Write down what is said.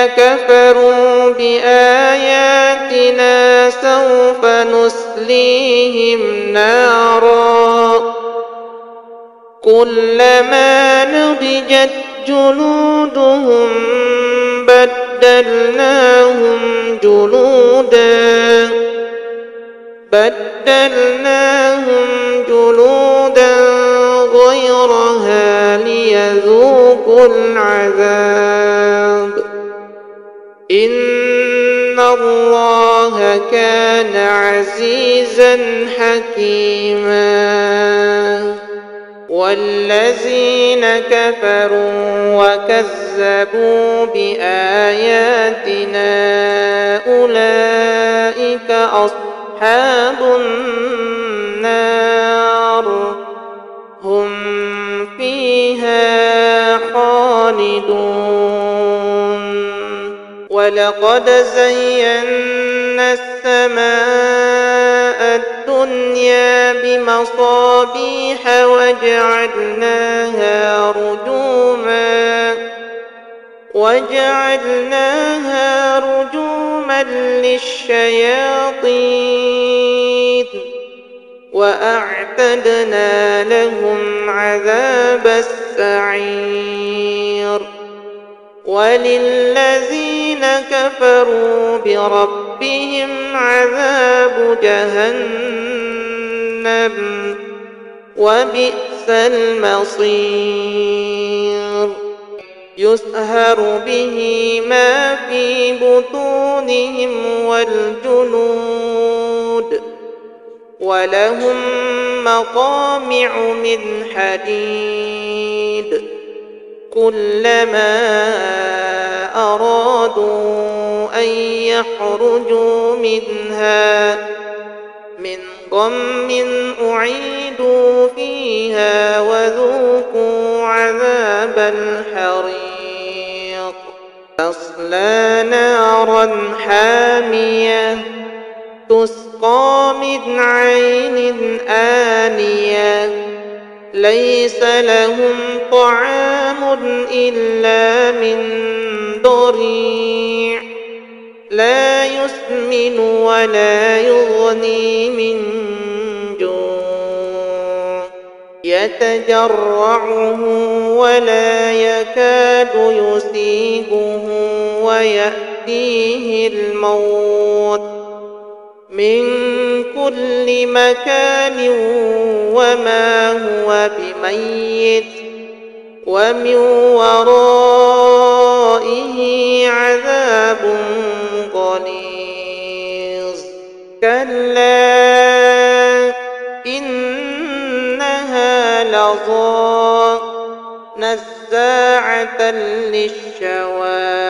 كفروا بآياتنا سوف نصليهم نارا كلما نضجت جلودهم بدلناهم جلودا غيرها ليذوقوا العذاب إن الله كان عزيزا حكيما. والذين كفروا وكذبوا بآياتنا أولئك أصحاب النار هم فيها خالدون. ولقد زينا السماء الدنيا بمصابيح وجعلناها رجوما للشياطين وأعتدنا لهم عذاب السعير. وللذين كفروا بربهم عذاب جهنم وبئس المصير. يسهر به ما في بطونهم والجلود ولهم مقامع من حديد كلما أرادوا أن يخرجوا منها من غم أعيدوا فيها وذوقوا عذاب الحريق. تصلى نارا حامية تسقى من عين آنية ليس لهم طعام إلا من ضريع لا يسمن ولا يغني من جوع يتجرعه ولا يكاد يسيغه ويأتيه الموت من كل مكان وما هو بميت ومن ورائه عذاب غليظ. كلا إنها لظى نزاعة للشوى